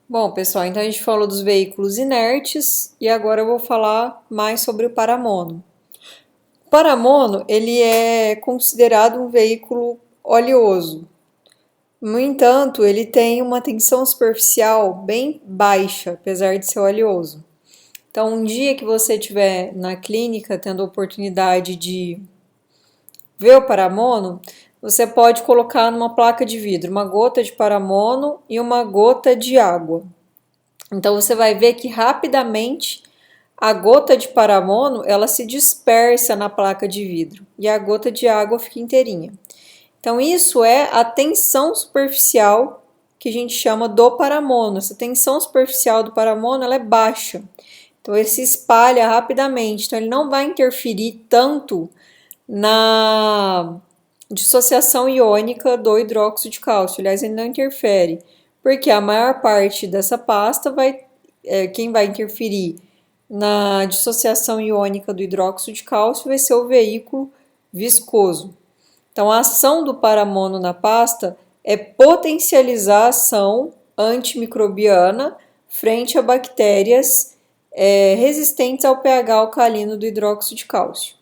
Bom, pessoal, então a gente falou dos veículos inertes e agora eu vou falar mais sobre o paramono. O paramono, ele é considerado um veículo oleoso. No entanto, ele tem uma tensão superficial bem baixa, apesar de ser oleoso. Então, um dia que você estiver na clínica tendo a oportunidade de ver o paramono, você pode colocar numa placa de vidro uma gota de paramono e uma gota de água. Então você vai ver que rapidamente a gota de paramono ela se dispersa na placa de vidro e a gota de água fica inteirinha. Então isso é a tensão superficial que a gente chama do paramono. Essa tensão superficial do paramono ela é baixa. Então ele se espalha rapidamente. Então ele não vai interferir tanto na dissociação iônica do hidróxido de cálcio. Aliás, ele não interfere, porque a maior parte dessa pasta quem vai interferir na dissociação iônica do hidróxido de cálcio vai ser o veículo viscoso. Então, a ação do paramono na pasta é potencializar a ação antimicrobiana frente a bactérias resistentes ao pH alcalino do hidróxido de cálcio.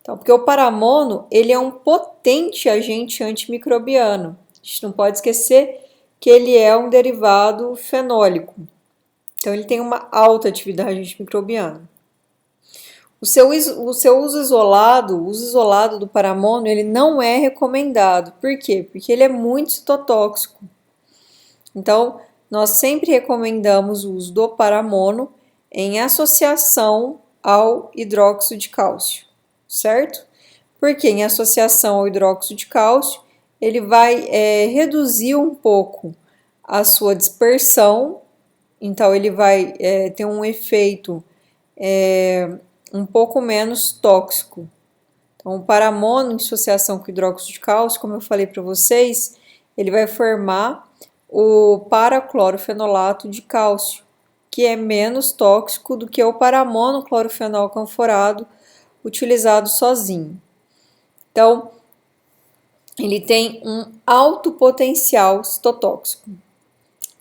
Então, porque o paramono, ele é um potente agente antimicrobiano. A gente não pode esquecer que ele é um derivado fenólico. Então, ele tem uma alta atividade antimicrobiana. O seu o uso isolado do paramono, ele não é recomendado. Por quê? Porque ele é muito citotóxico. Então, nós sempre recomendamos o uso do paramono em associação ao hidróxido de cálcio, certo? Porque em associação ao hidróxido de cálcio, ele vai reduzir um pouco a sua dispersão, então ele vai ter um efeito um pouco menos tóxico. Então, o paramono em associação com hidróxido de cálcio, como eu falei para vocês, ele vai formar o paraclorofenolato de cálcio, que é menos tóxico do que o paramonoclorofenol canforado utilizado sozinho. Então, ele tem um alto potencial citotóxico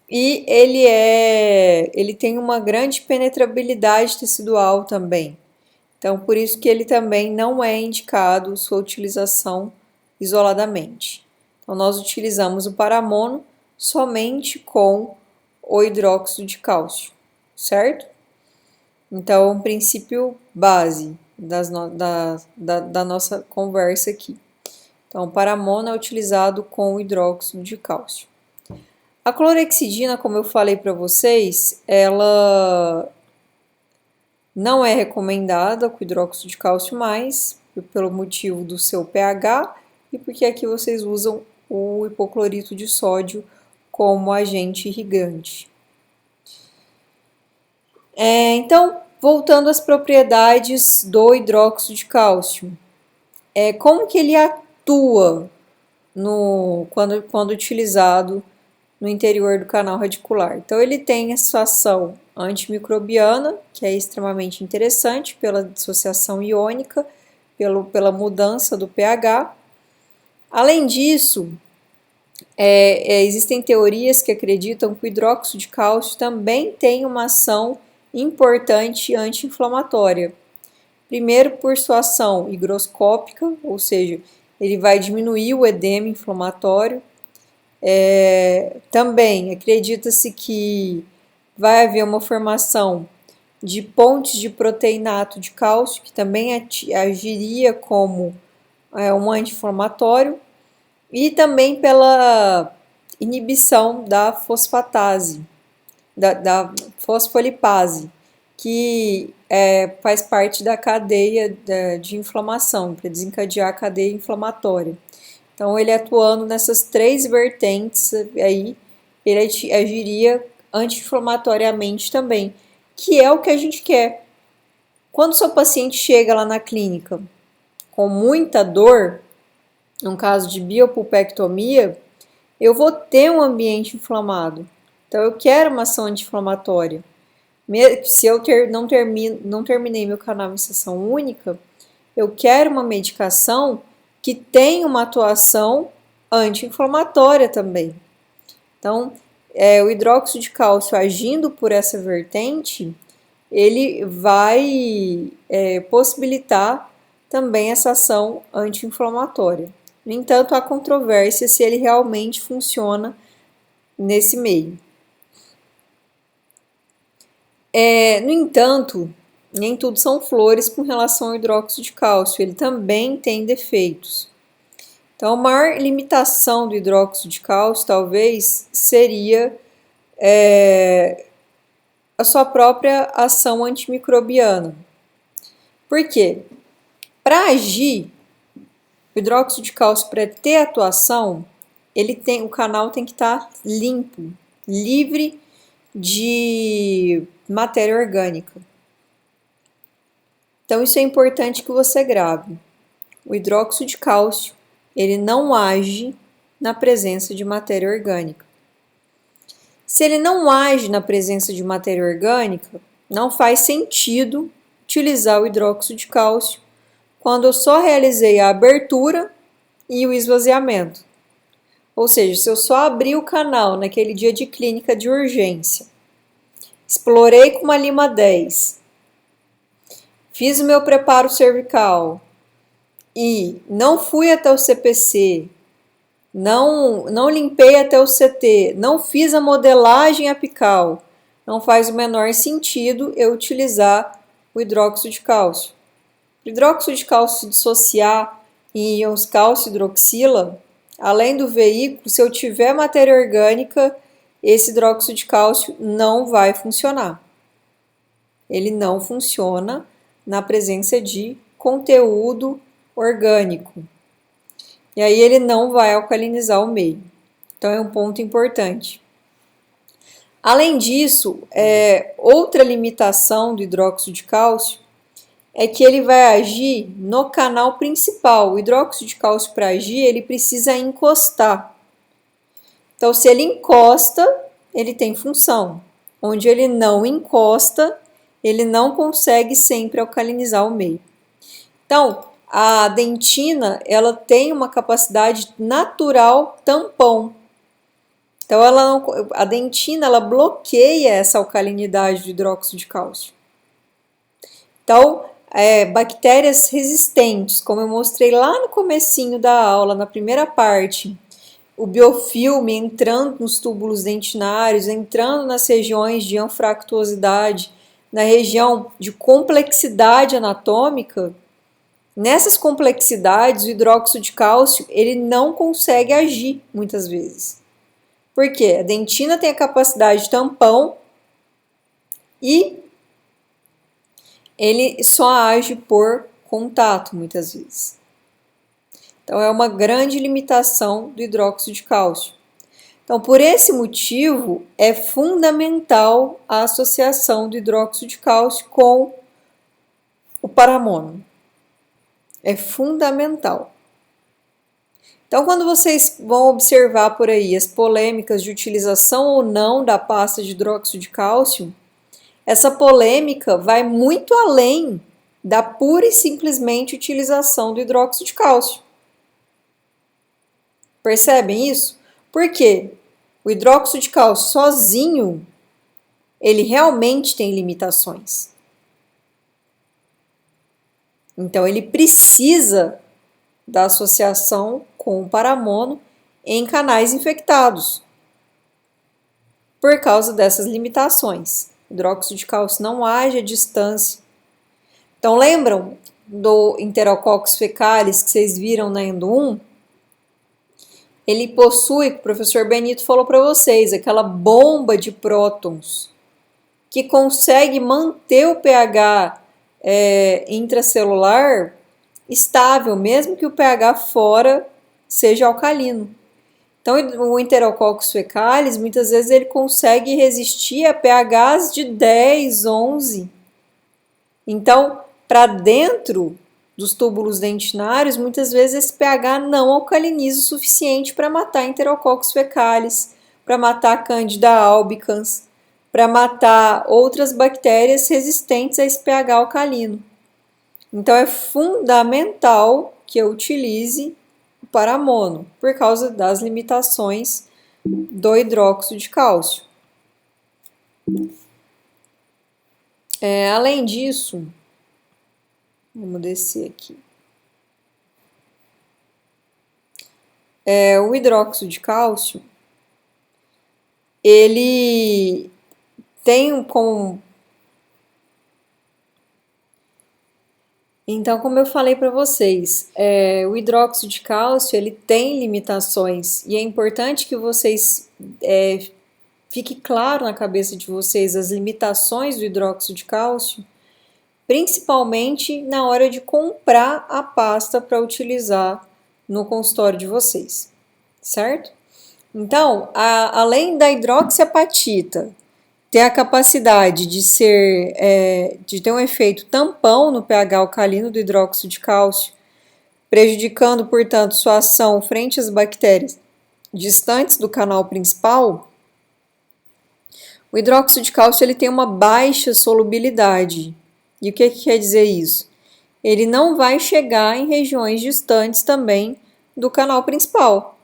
e ele tem uma grande penetrabilidade tecidual também. Então, por isso que ele também não é indicado sua utilização isoladamente. Então, nós utilizamos o paramono somente com o hidróxido de cálcio, certo? Então, um princípio base da nossa conversa aqui. Então, o paramono é utilizado com o hidróxido de cálcio. A clorexidina, como eu falei para vocês, ela não é recomendada com hidróxido de cálcio mais, pelo motivo do seu pH e porque aqui vocês usam o hipoclorito de sódio como agente irrigante. Então, voltando às propriedades do hidróxido de cálcio, como que ele atua quando utilizado no interior do canal radicular? Então, ele tem essa ação antimicrobiana, que é extremamente interessante pela dissociação iônica, pela mudança do pH. Além disso, existem teorias que acreditam que o hidróxido de cálcio também tem uma ação importante anti-inflamatória. Primeiro, por sua ação higroscópica, ou seja, ele vai diminuir o edema inflamatório. Também acredita-se que vai haver uma formação de pontes de proteinato de cálcio, que também agiria como um anti-inflamatório, e também pela inibição da fosfatase, da fosfolipase, que faz parte da cadeia de inflamação, para desencadear a cadeia inflamatória. Então, ele atuando nessas três vertentes aí, ele agiria anti-inflamatoriamente também, que é o que a gente quer. Quando o seu paciente chega lá na clínica com muita dor, num caso de biopulpectomia, eu vou ter um ambiente inflamado. Então, eu quero uma ação anti-inflamatória. Se eu não terminei meu canal em sessão única, eu quero uma medicação que tenha uma atuação anti-inflamatória também. Então, o hidróxido de cálcio agindo por essa vertente, ele vai possibilitar também essa ação anti-inflamatória. No entanto, há controvérsia se ele realmente funciona nesse meio. No entanto, nem tudo são flores com relação ao hidróxido de cálcio, ele também tem defeitos. Então, a maior limitação do hidróxido de cálcio, talvez, seria a sua própria ação antimicrobiana. Por quê? Para agir, o hidróxido de cálcio, para ter atuação, o canal tem que estar limpo, livre de matéria orgânica. Então, isso é importante que você grave. O hidróxido de cálcio, ele não age na presença de matéria orgânica. Se ele não age na presença de matéria orgânica, não faz sentido utilizar o hidróxido de cálcio quando eu só realizei a abertura e o esvaziamento. Ou seja, se eu só abri o canal naquele dia de clínica de urgência, explorei com uma lima 10, fiz o meu preparo cervical e não fui até o CPC, não limpei até o CT, não fiz a modelagem apical, não faz o menor sentido eu utilizar o hidróxido de cálcio. O hidróxido de cálcio se dissociar em íons cálcio e hidroxila, além do veículo, se eu tiver matéria orgânica, esse hidróxido de cálcio não vai funcionar. Ele não funciona na presença de conteúdo orgânico. E aí ele não vai alcalinizar o meio. Então é um ponto importante. Além disso, outra limitação do hidróxido de cálcio é que ele vai agir no canal principal. O hidróxido de cálcio, para agir, ele precisa encostar. Então, se ele encosta, ele tem função. Onde ele não encosta, ele não consegue sempre alcalinizar o meio. Então, a dentina, ela tem uma capacidade natural tampão. Então, a dentina, ela bloqueia essa alcalinidade do hidróxido de cálcio. Então, bactérias resistentes, como eu mostrei lá no comecinho da aula, na primeira parte, o biofilme entrando nos túbulos dentinários, entrando nas regiões de anfractuosidade, na região de complexidade anatômica, nessas complexidades, o hidróxido de cálcio ele não consegue agir muitas vezes. Por quê? A dentina tem a capacidade de tampão e ele só age por contato muitas vezes. Então, é uma grande limitação do hidróxido de cálcio. Então, por esse motivo, é fundamental a associação do hidróxido de cálcio com o paramono. É fundamental. Então, quando vocês vão observar por aí as polêmicas de utilização ou não da pasta de hidróxido de cálcio, essa polêmica vai muito além da pura e simplesmente utilização do hidróxido de cálcio. Percebem isso? Por quê? O hidróxido de cálcio sozinho, ele realmente tem limitações. Então, ele precisa da associação com o paramono em canais infectados, por causa dessas limitações. O hidróxido de cálcio não age à distância. Então, lembram do Enterococcus fecalis que vocês viram na Endo 1? Ele possui, o professor Benito falou para vocês, aquela bomba de prótons que consegue manter o pH intracelular estável, mesmo que o pH fora seja alcalino. Então, o Enterococcus fecalis, muitas vezes, ele consegue resistir a pHs de 10, 11. Então, para dentro dos túbulos dentinários, muitas vezes esse pH não alcaliniza o suficiente para matar Enterococcus fecalis, para matar Candida albicans, para matar outras bactérias resistentes a esse pH alcalino. Então, é fundamental que eu utilize o paramono, por causa das limitações do hidróxido de cálcio. Além disso, vamos descer aqui. O hidróxido de cálcio, ele tem como... Então, como eu falei para vocês, o hidróxido de cálcio, ele tem limitações, e é importante que vocês fique claro na cabeça de vocês as limitações do hidróxido de cálcio, principalmente na hora de comprar a pasta para utilizar no consultório de vocês, certo? Então, além da hidroxiapatita ter a capacidade de de ter um efeito tampão no pH alcalino do hidróxido de cálcio, prejudicando, portanto, sua ação frente às bactérias distantes do canal principal, o hidróxido de cálcio ele tem uma baixa solubilidade. E o que quer dizer isso? Ele não vai chegar em regiões distantes também do canal principal,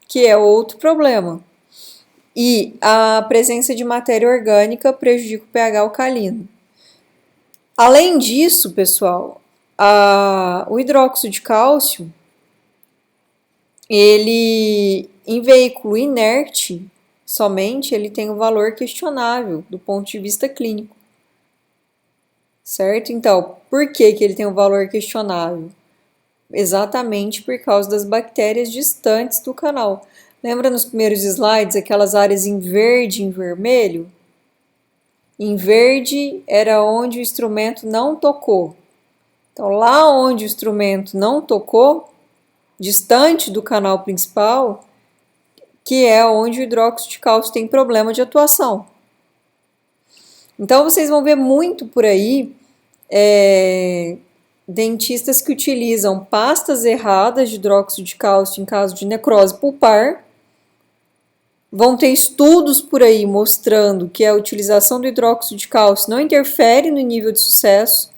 que é outro problema. E a presença de matéria orgânica prejudica o pH alcalino. Além disso, pessoal, o hidróxido de cálcio, ele em veículo inerte, somente ele tem um valor questionável do ponto de vista clínico. Certo? Então, por que ele tem um valor questionável? Exatamente por causa das bactérias distantes do canal. Lembra nos primeiros slides aquelas áreas em verde e em vermelho? Em verde era onde o instrumento não tocou. Então, lá onde o instrumento não tocou, distante do canal principal, que é onde o hidróxido de cálcio tem problema de atuação. Então, vocês vão ver muito por aí dentistas que utilizam pastas erradas de hidróxido de cálcio em caso de necrose pulpar. Vão ter estudos por aí mostrando que a utilização do hidróxido de cálcio não interfere no nível de sucesso,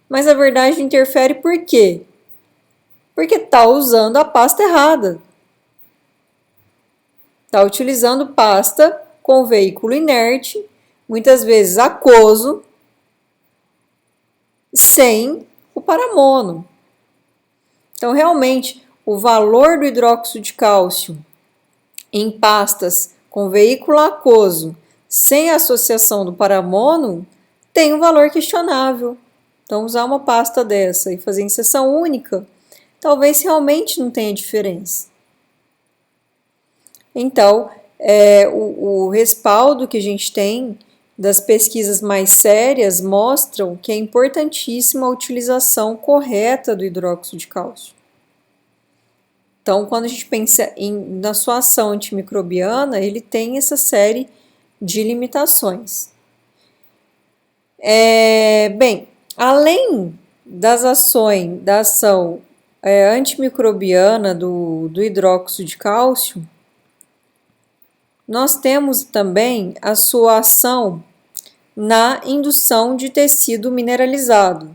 mas na verdade interfere por quê? Porque está usando a pasta errada. Está utilizando pasta com veículo inerte, muitas vezes aquoso, sem o paramono. Então, realmente, o valor do hidróxido de cálcio em pastas com veículo aquoso, sem associação do paramono, tem um valor questionável. Então, usar uma pasta dessa e fazer inserção única, talvez realmente não tenha diferença. Então, o respaldo que a gente tem das pesquisas mais sérias mostram que é importantíssima a utilização correta do hidróxido de cálcio. Então, quando a gente pensa na sua ação antimicrobiana, ele tem essa série de limitações. Bem, além das ações, da ação antimicrobiana do hidróxido de cálcio, nós temos também a sua ação na indução de tecido mineralizado.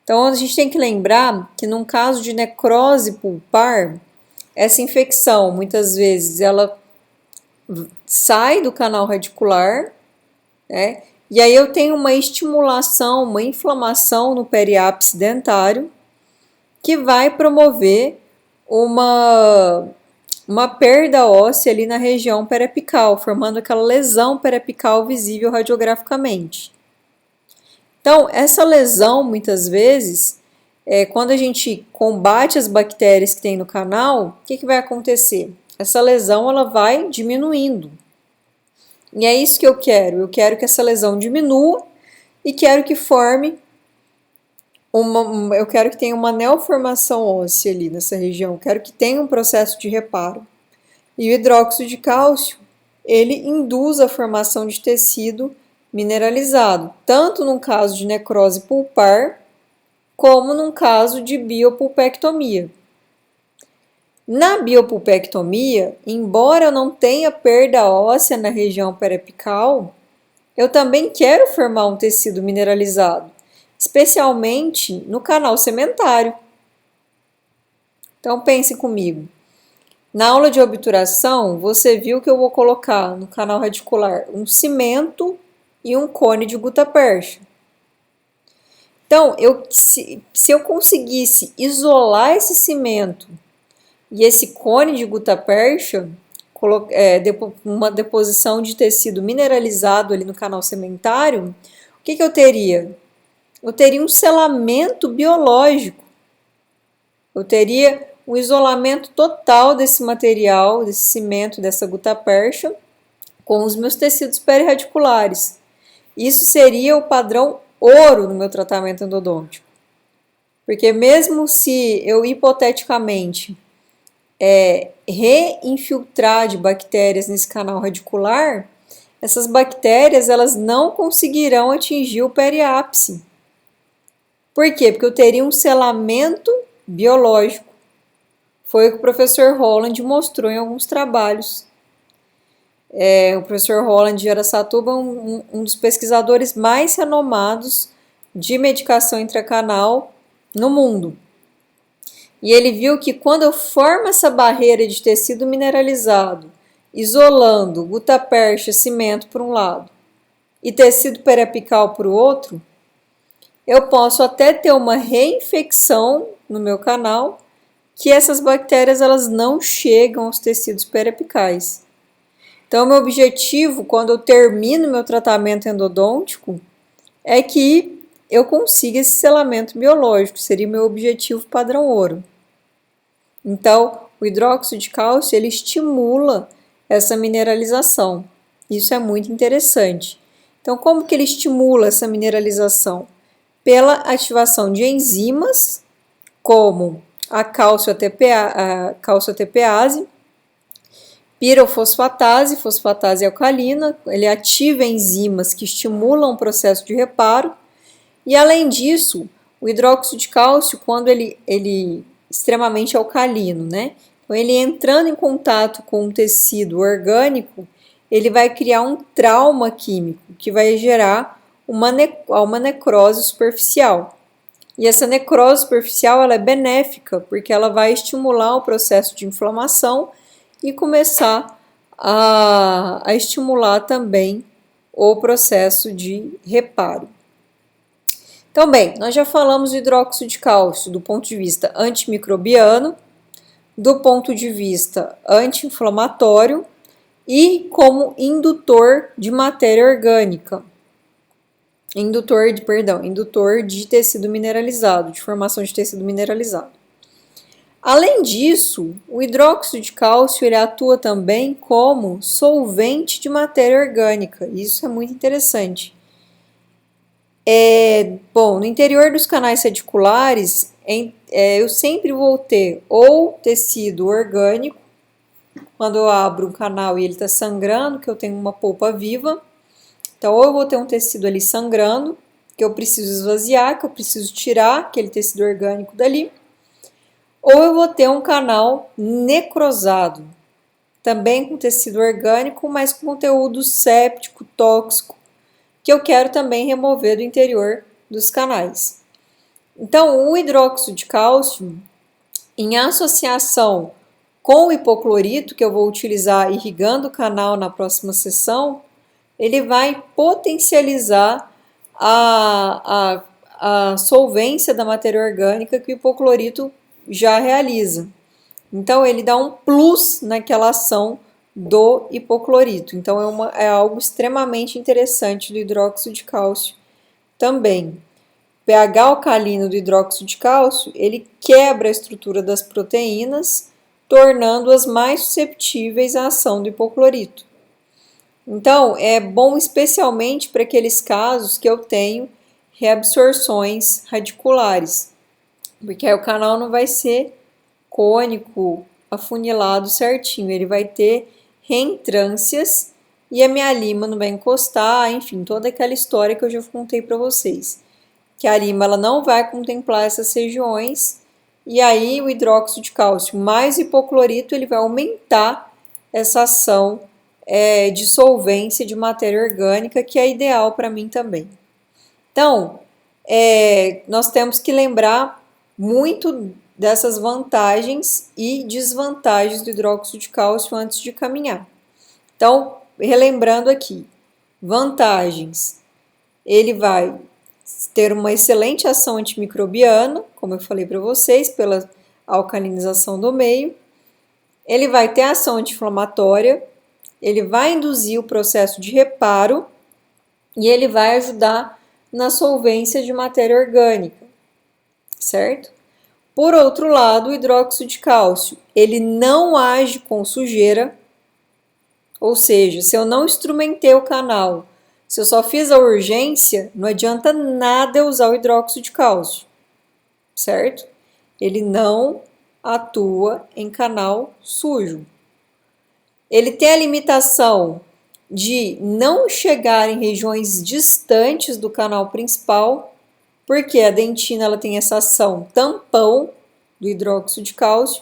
Então, a gente tem que lembrar que num caso de necrose pulpar, essa infecção, muitas vezes, ela sai do canal radicular, né? E aí eu tenho uma estimulação, uma inflamação no periápice dentário, que vai promover uma perda óssea ali na região periapical, formando aquela lesão periapical visível radiograficamente. Então, essa lesão, muitas vezes, quando a gente combate as bactérias que tem no canal, o que vai acontecer? Essa lesão ela vai diminuindo. E é isso que eu quero. Eu quero que essa lesão diminua e quero que forme eu quero que tenha uma neoformação óssea ali nessa região. Eu quero que tenha um processo de reparo. E o hidróxido de cálcio, ele induz a formação de tecido mineralizado, tanto num caso de necrose pulpar, como num caso de biopulpectomia. Na biopulpectomia, embora eu não tenha perda óssea na região periapical, eu também quero formar um tecido mineralizado, especialmente no canal sementário. Então pense comigo, Na aula de obturação, você viu que eu vou colocar no canal radicular um cimento e um cone de gutta-percha. Então, se eu conseguisse isolar esse cimento e esse cone de gutta-percha, uma deposição de tecido mineralizado ali no canal sementário, o que eu teria? Eu teria um selamento biológico. Eu teria um isolamento total desse material, desse cimento, dessa gutta-percha, com os meus tecidos perirradiculares. Isso seria o padrão ouro no meu tratamento endodôntico. Porque mesmo se eu hipoteticamente reinfiltrar de bactérias nesse canal radicular, essas bactérias elas não conseguirão atingir o periápice. Por quê? Porque eu teria um selamento biológico. Foi o que o professor Holland mostrou em alguns trabalhos. O professor Holland de Araçatuba é um dos pesquisadores mais renomados de medicação intracanal no mundo. E ele viu que quando eu formo essa barreira de tecido mineralizado, isolando gutta-percha, cimento por um lado e tecido periapical por outro, eu posso até ter uma reinfecção no meu canal, que essas bactérias elas não chegam aos tecidos periapicais. Então, meu objetivo, quando eu termino meu tratamento endodôntico, é que eu consiga esse selamento biológico, seria o meu objetivo padrão ouro. Então, o hidróxido de cálcio, ele estimula essa mineralização. Isso é muito interessante. Então, como que ele estimula essa mineralização? Pela ativação de enzimas, como a calcio-ATPase, pirofosfatase, fosfatase alcalina, ele ativa enzimas que estimulam o processo de reparo. E além disso, o hidróxido de cálcio, quando ele extremamente alcalino, né? Então, ele entrando em contato com um tecido orgânico, ele vai criar um trauma químico, que vai gerar uma necrose superficial. E essa necrose superficial ela é benéfica, porque ela vai estimular o processo de inflamação e começar a estimular também o processo de reparo. Então, bem, nós já falamos do hidróxido de cálcio do ponto de vista antimicrobiano, do ponto de vista anti-inflamatório e como indutor de matéria orgânica. Indutor de tecido mineralizado, de formação de tecido mineralizado. Além disso, o hidróxido de cálcio ele atua também como solvente de matéria orgânica. Isso é muito interessante. Bom, no interior dos canais radiculares, eu sempre vou ter ou tecido orgânico, quando eu abro um canal e ele está sangrando, que eu tenho uma polpa viva. Então, ou eu vou ter um tecido ali sangrando, que eu preciso esvaziar, que eu preciso tirar aquele tecido orgânico dali, ou eu vou ter um canal necrosado, também com tecido orgânico, mas com conteúdo séptico, tóxico, que eu quero também remover do interior dos canais. Então, o hidróxido de cálcio, em associação com o hipoclorito, que eu vou utilizar irrigando o canal na próxima sessão, ele vai potencializar a solvência da matéria orgânica que o hipoclorito já realiza. Então, ele dá um plus naquela ação do hipoclorito. Então, é algo extremamente interessante do hidróxido de cálcio também. O pH alcalino do hidróxido de cálcio, ele quebra a estrutura das proteínas, tornando-as mais susceptíveis à ação do hipoclorito. Então, é bom especialmente para aqueles casos que eu tenho reabsorções radiculares, porque aí o canal não vai ser cônico, afunilado certinho, ele vai ter reentrâncias e a minha lima não vai encostar, enfim, toda aquela história que eu já contei para vocês. Que a lima ela não vai contemplar essas regiões e aí o hidróxido de cálcio mais hipoclorito ele vai aumentar essa ação de solvência de matéria orgânica, que é ideal para mim também. Então, nós temos que lembrar muito dessas vantagens e desvantagens do hidróxido de cálcio antes de caminhar. Então, relembrando aqui, vantagens, ele vai ter uma excelente ação antimicrobiana, como eu falei para vocês, pela alcalinização do meio. Ele vai ter ação anti-inflamatória, ele vai induzir o processo de reparo e ele vai ajudar na solvência de matéria orgânica, certo? Por outro lado, o hidróxido de cálcio, ele não age com sujeira, ou seja, se eu não instrumentei o canal, se eu só fiz a urgência, não adianta nada eu usar o hidróxido de cálcio, certo? Ele não atua em canal sujo. Ele tem a limitação de não chegar em regiões distantes do canal principal, porque a dentina ela tem essa ação tampão do hidróxido de cálcio.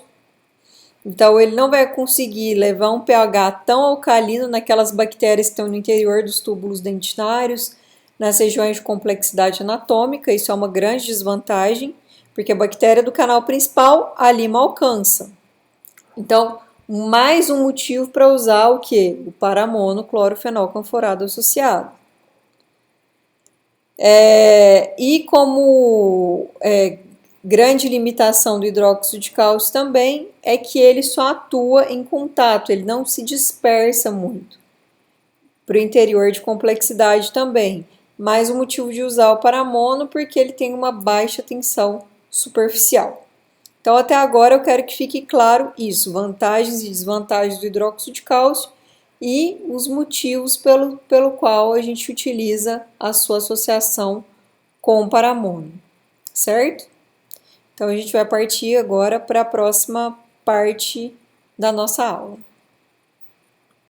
Então, ele não vai conseguir levar um pH tão alcalino naquelas bactérias que estão no interior dos túbulos dentinários, nas regiões de complexidade anatômica. Isso é uma grande desvantagem, porque a bactéria do canal principal ali não alcança. Então, mais um motivo para usar o que? O paramonoclorofenolcanforado associado. E como grande limitação do hidróxido de cálcio também é que ele só atua em contato, ele não se dispersa muito. Para o interior de complexidade também. Mais um motivo de usar o paramono porque ele tem uma baixa tensão superficial. Então, até agora eu quero que fique claro isso, vantagens e desvantagens do hidróxido de cálcio e os motivos pelo qual a gente utiliza a sua associação com o paramono, certo? Então, a gente vai partir agora para a próxima parte da nossa aula.